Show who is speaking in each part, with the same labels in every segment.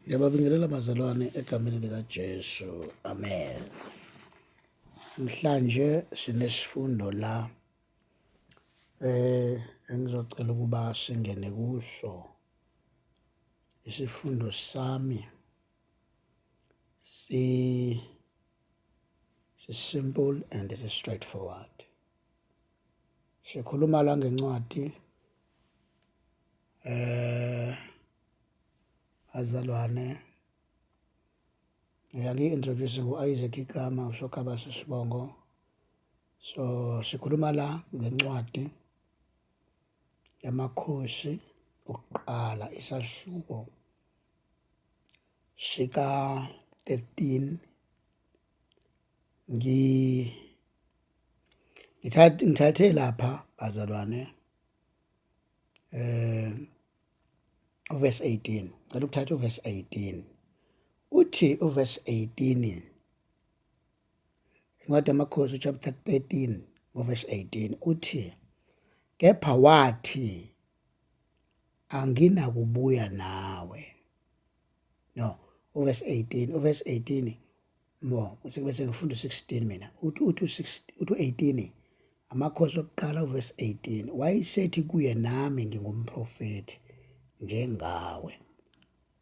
Speaker 1: Ngiyababingelela bazalwane egameni likaJesu. Amen. Mhlanje sinesifundo la engizocela ukuba singene kuso. Isifundo sami simple and straightforward. Sikhuluma la ngencwadi azalwane ngiyaku-introduce ngo-Isaac igama usokhaba sisibongo. So sikhuluma la ngencwadi yamakhosi okuqala isahluko sika 13. Ngithathe lapha bazalwane uverse 18. Ngicela ukuthatha uverse 18. Uthi uverse 18 incwadi yamakhosi chapter 13 verse 18 uthi, kepha wathi anginakubuya nawe. No, uverse 18 mo bese ngifunda 16 mina. Uthi 18 amakhosi okuqala uverse 18 wayesethi kuye, nami ngingumprofeti njengawe.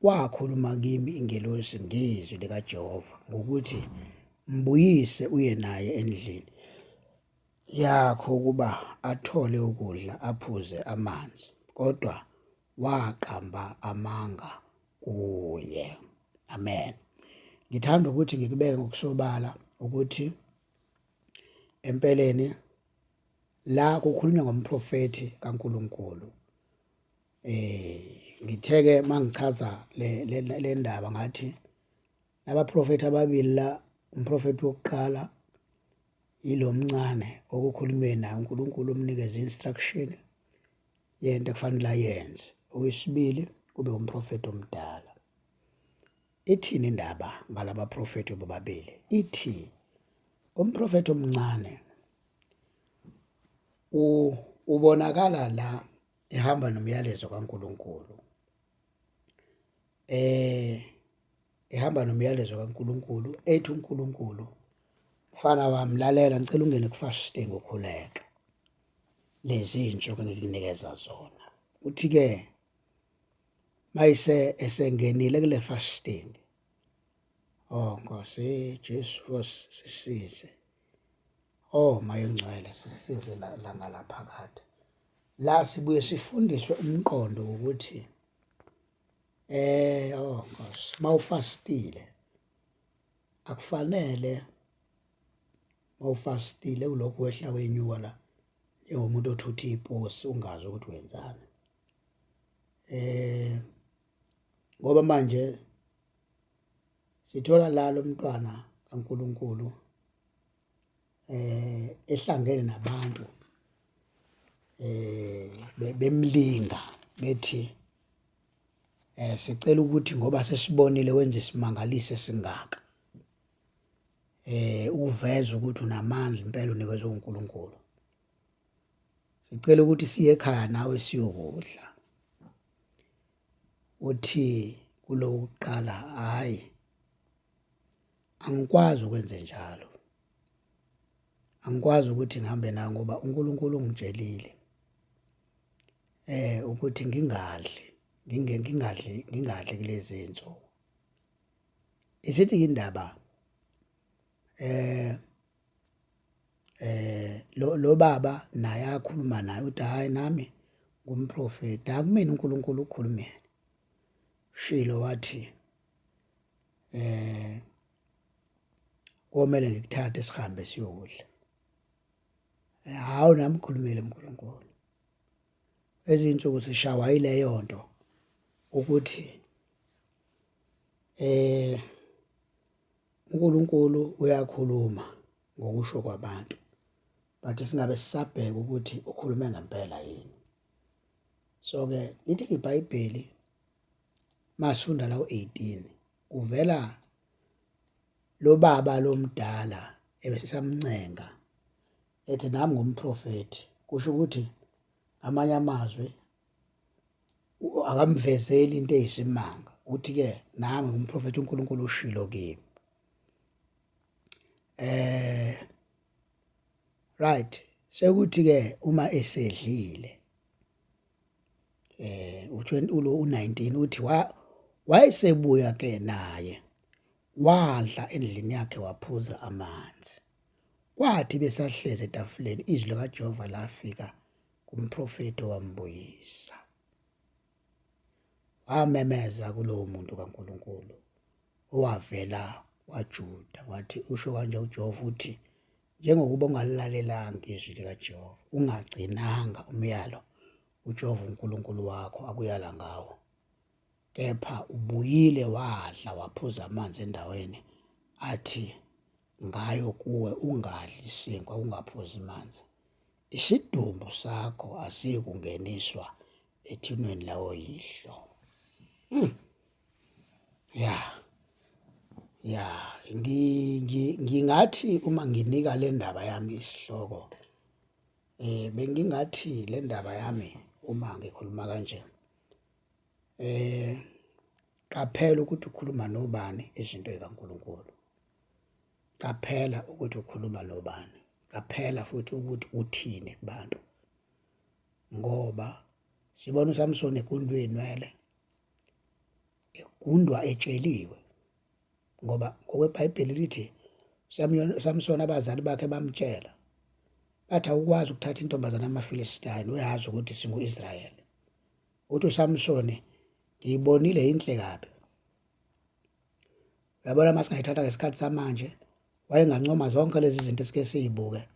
Speaker 1: Wakhuluma kimi ingelosi ngizwi likaJehova ngokuthi mbuyise uye naye endlini yakho ukuba athole ukudla aphuze amanzi, kodwa waqamba amanga kuye. Amen. Ngithanda ukuthi ngikubeke ngokusobala ukuthi empeleni la kukhulunywa ngomprofeti kaNkuluNkulu. Ngitheke mangichaza le ndaba ngathi abaprofeti ababili la, umprofeti wokuqala yilo mncane okukhulunywe naye uNkulunkulu umnikeza instruction yento ekufanele ayenze. Owesibili kube umprofeti omdala. Ithini indaba ngalaba profeti bobabili? Ithi umprofeti omncane ubonakala la ehamba nomyalezo kaNkuluNkulu. Ehamba nomyalezo kaNkuluNkulu ethi uNkulunkulu, mfana wami lalela, ngicela ungene ku-fasting ukhuleka. Lezi insuku ngikunikeza zona. Uthi ke mayise esengenile kule fasting, oh Nkosi Jesu sisize. Oh Moya Ongcwele sisize la ngalaphakade. La sibuye sifundiswe umqondo ukuthi oh Nkosi, mawufastile akufanele mawufastile ulokhu wehla wenyuka la njengomuntu othutha iposi ungazi ukuthi wenzani. Ngoba manje sithola la lo mntwana kaNkuluNkulu ehlangene nabantu bemlinga bethi sicela ukuthi ngoba sesibonile wenze isimangalise singaka, uveza ukuthi unamandla impela unikezwe uNkulunkulu, sicela ukuthi siye ekhaya nawe siyokudla. Uthi kulo kuqala, hayi angikwazi ukwenze njalo, angikwazi ukuthi ngihambe nawe ngoba uNkulunkulu ungitshelile ukuthi ngingadli kulezi insuku. Isithi indaba lo baba naye akhuluma naye uthi, hayi nami ngumprofeti, akumina uNkulunkulu ukhulumeni. Shilo wathi komele ngikuthathe sihambe siyokudla. Hawu nami khulumile uNkulunkulu. Ezinsuku sishawa yileyo nto ukuthi uNkulunkulu uyakhuluma ngokusho kwabantu, but singabe sisabheka ukuthi ukhulume ngempela yini. So-ke lithi iBhayibheli masifunda la u-18 uvela lo baba lo mdala ebesesamncenga ethi nami ngumprofeti, kusho ukuthi amanye amazwi akamvezeli into eyisimanga, uthi-ke nami ngumprofethi uNkulunkulu ushilo kimi. Right, sekuthi-ke uma esedlile u19 uthi wayesebuya-ke naye wadla endlini yakhe waphuza amanzi. Kwathi besahlezi etafuleni izwi likaJehova lafika kumprofethi wambuyisa. Wamemeza kulowo muntu kaNkulunkulu owavela kwaJuda wathi, usho kanje uJehova uthi, njengokuba ungalilalelanga izwi likaJehova, ungagcinanga umyalo uJehova uNkulunkulu wakho akuyala ngawo, kepha ubuyile wadla waphuza amanzi endaweni athi ngayo kuwe ungadli isinkwa ungaphuzi amanzi, isidumbu sakho asiyikungeniswa ethuneni lawo yihlo. Ngingathi uma nginika le ndaba yami isihloko, bengingathi le ndaba yami uma ngikhuluma kanje, qaphela ukuthi ukhuluma nobani izinto zikaNkulunkulu. Qaphela ukuthi ukhuluma nobani. Qaphela futhi ukuthi uthini kubantu. Ngoba sibona uSamsoni egundwa inwele, egundwa etsheliwe. Ngoba ngokweBhayibheli lithi uSamsoni abazali bakhe bamtshela, bathi awukwazi ukuthatha intombazana yamaFilistiyani, uyazi ukuthi singu-Israyeli. Uthi uSamsoni, ngiyibonile inhle kabi. Uyabona uma singayithatha ngesikhathi samanje, wayengancoma zonke lezi zinto esike siyibuke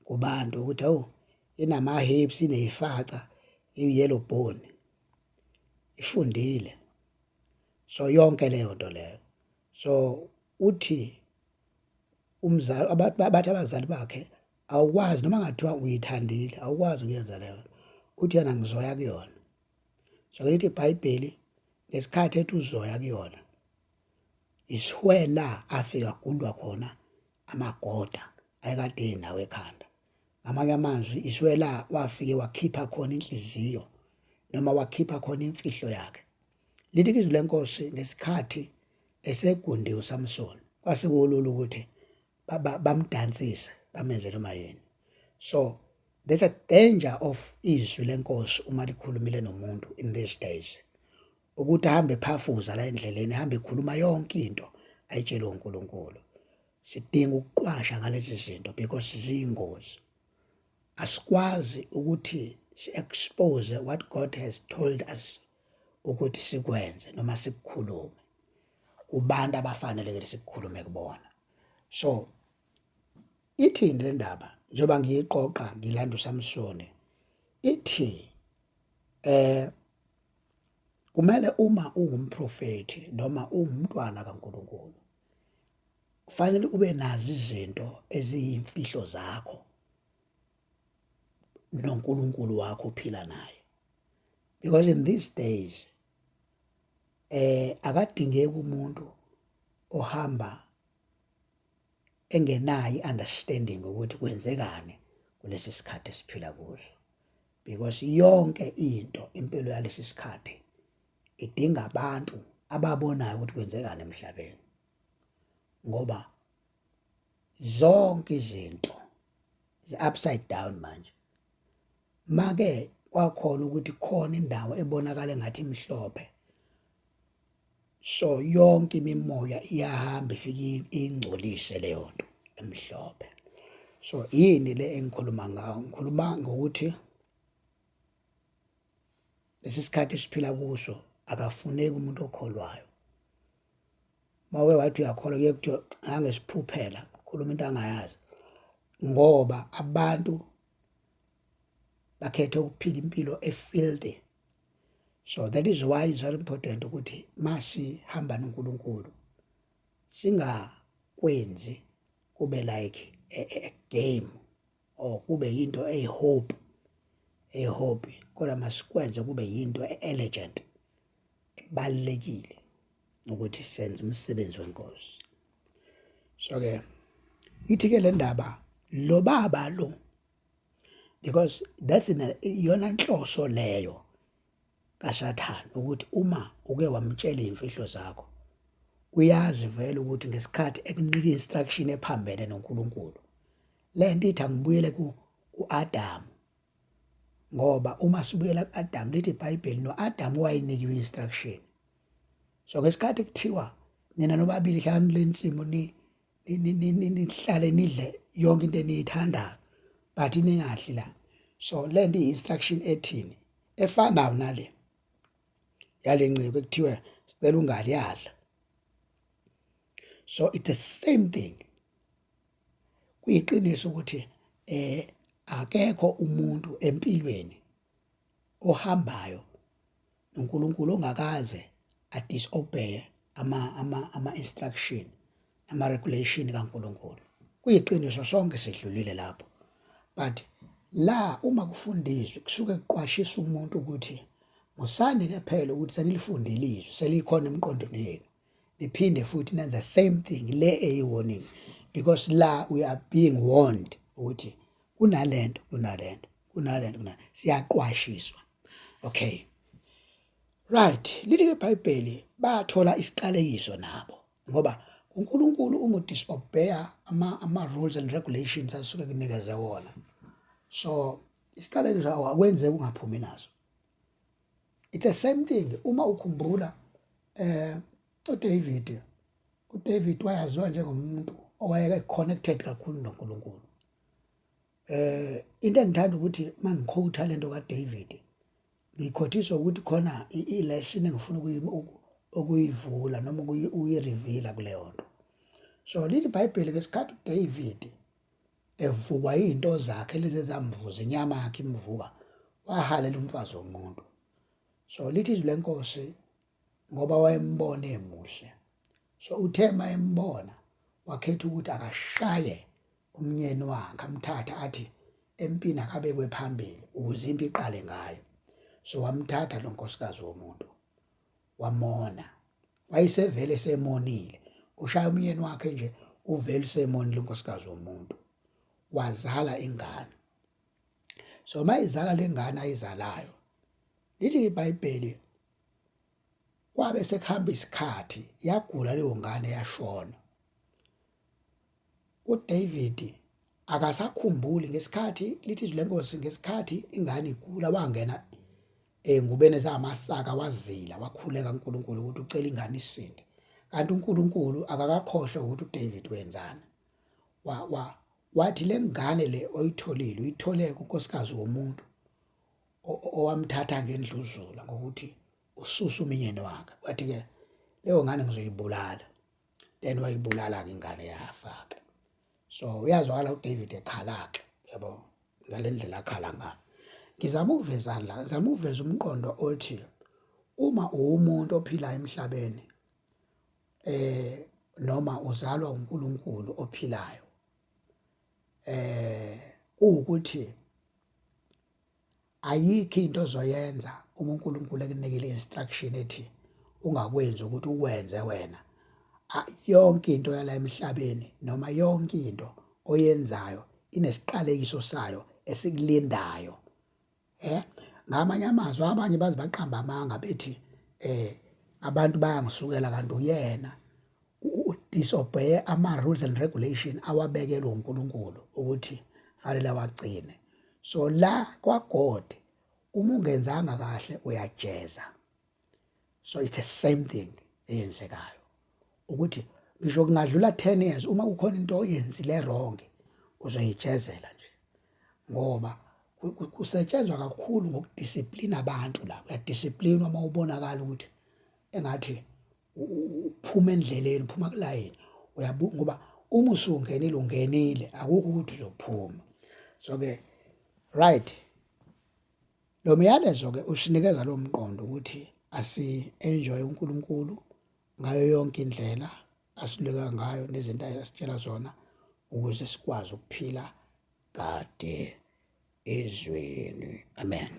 Speaker 1: kubantu ukuthi hawu inama-hips, ineyifaca, iyi-yellow bone, ifundile. So yonke leyo nto leyo. So uthi bathi abazali bakhe, awukwazi noma ngathiwa uyithandile, awukwazi ukuyenza leyo. Uthi yena ngizoya kuyona. So lithi iBhayibheli ngesikhathi ethi uzoya kuyona, isiwe la afika agundwa khona amagoda ayekade enawo ekhanda. Ngamanye amazwi isiwe la wafike wakhipha khona inhliziyo noma wakhipha khona imfihlo yakhe. Lithi izwi leNkosi ngesikhathi esegundiwe uSamsoni, kwasekulula ukuthi bamdansise bamenze noma yini. So there's a danger of izwi leNkosi uma likhulumile nomuntu in these days, ukuthi ahambe ephafuza la endleleni, ahambe ekhuluma yonke into ayitshelwe uNkulunkulu. Sidinga ukuqwasha ngalezi zinto because ziyingozi. Asikwazi ukuthi si-expose what God has told us ukuthi sikwenze noma sikukhulume kubantu abafanelekile sikukhulume kubona. So ithini le ndaba njengoba ngiyiqoqa ngilanda uSamsoni, ithi kumele uma ungumprofethi noma uwumntwana kaNkulunkulu, kufanele ube nazo izinto eziyimfihlo zakho noNkulunkulu wakho ophila naye. Because in these days akadingeki umuntu ohamba engenayo understanding ukuthi kwenzekani kulesi sikhathi esiphila kuso. Because yonke into impilo yalesi sikhathi idinga abantu ababonayo ukuthi kwenzekani emhlabeni. Ngoba zonke izinto zi-upside down manje. Make kwakhona ukuthi khona indawo ebonakala engathi imhlophe, so yonke imimoya iyahamba ifike ingcolise leyo nto emhlophe. So yini le engikhuluma ngayo? Ngikhuluma ngokuthi lesi sikhathi esiphila kuso akafuneki umuntu okholwayo. Mawuke wathi uyakholwa kuye kuthiwa ngangesiphuphela, khuluma into angayazi, ngoba abantu bakhethe ukuphila impilo efilthy. So that is why it's very important ukuthi masihamba noNkulunkulu singakwenzi kube like a game or kube yinto eyihope, kodwa masikwenze kube yinto elegant, ebalekile ukuthi senze umsebenzi weNkosi. So ke ithi ke le ndaba lo baba lo, because that's iyona nhloso leyo kaSathane ukuthi uma uke wamtshela imfihlo zakho uyazi vele ukuthi ngesikhathi ekunika instruction ephambene noNkulunkulu lento ithi angibuyele kuAdam ngoba uma sibuyela kuAdam lithi iBhayibheli noAdam wayinikiwe instruction. So ngesikhathi kuthiwa nina nobabili hlanu lensimo nihlale nidle yonke into eniyithandayo but ningadli la. So lento i-instruction ethini efanayo nale yalenciko ekuthiwa sicela ungali yadla. So it's the same thing. Kuyiqiniso ukuthi akekho umuntu empilweni ohambayo noNkulunkulu ongakaze adisobey ama instruction ama regulation kaNkulunkulu. Kuyiqiniso sonke sidlulile lapho. But la uma kufundiswa kusuke kuqwashisa umuntu ukuthi musani ke phela ukuthi senilifundile izwi selikhona emqondweni yenu. Liphinde futhi nenza same thing le eyiwarning because la we are being warned ukuthi kunalento siyaqwashiswa. Okay. Right, lithi ke iBhayibheli bathola isiqalekiso nabo ngoba uNkulunkulu uma disobey ama rules and regulations asuke kunikeze wona. So isiqalekiso akwenzeki ungaphumi naso. It's the same thing uma ukhumbula uDavid wayaziwa njengomuntu owayeke connected kakhulu noNkulunkulu. Into engithanda ukuthi mangiquote lento kaDavid ngikhothisa ukuthi khona i-lesson engifuna ukuyivula noma uyireveala kuleyo nto. So lithi iBhayibheli ngesikhathi uDavid evukwa izinto zakhe lezi ezamvuza inyama yakhe imvuka wahalela umfazi womuntu. So lithi izwi leNkosi ngoba wayembona emuhle. So uThema embona wakhetha ukuthi akashaye umnyeni wakhe amthatha athi empini akabekwe phambili ukuze impi iqale ngayo. So wamthatha lo nkosikazi womuntu wamona. Wayesevele semonile. Ushaya umnyeni wakhe nje uvele semonile lo nkosikazi womuntu. Wazala ingane. So mayizala lengane ayizalayo. Lithi iBhayibheli kwabe sekuhamba isikhathi yagula leyo ngane yashona. uDavid akasakhumbuli ngesikhathi lithi izwi leNkosi ngesikhathi ingane igula wangena engubeni zamasaka wazila wakhuleka uNkulunkulu ukuthi ucela ingane isinde. Kanti uNkulunkulu akakakhohlwa ukuthi uDavid wenzani. Wathi le ngane le oyitholile uyithole kunkosikazi womuntu owamthatha ngendluzula ngokuthi ususa umnyeni wakhe. Wathi ke leyo ngane ngizoyibulala. Then wayibulala ke ingane yafa-ke. So uyazwakala uDavid ekhala-ke yabo ngalendlela akhala ngayo. Ngizama ukuvezana la, ngizama ukuveza umqondo othi uma umuntu ophila emhlabeni noma uzalwa uNkulunkulu ophilayo ukuthi ayikho into ozoyenza uma uNkulunkulu ekunikele instruction ethi ungakwenzi ukuthi ukwenze wena. Yonke into yala emhlabeni noma yonke into oyenzayo inesiqalekiso sayo esikulindayo. Ngamanye amazwi abanye bazi baqamba amanga bethi abantu bayangisukela kanti uyena disobey ama rules and regulation awabekelwe uNkulunkulu ukuthi fanele wagcine. So la kwaGod uma ungenzanga kahle uyajeza. So it's the same thing eyenzekayo ukuthi ngisho kungadlula 10 years uma kukhona into oyenzile wrong uzoyijezela nje ngoba kusetshenzwa kakhulu ngokudiscipline abantu la. Uyadiscipline uma ubonakala ukuthi engathi uphuma endleleni uphuma kulayini ngoba uma usungenile ungenile akukho ukuthi uzophuma. So ke right lo myalezo ke usinikeza lo mqondo ukuthi asi-enjoy uNkulunkulu ngayo yonke indlela asileka ngayo nezinto asitshela zona ukuze sikwazi ukuphila kade ezweni. Amen.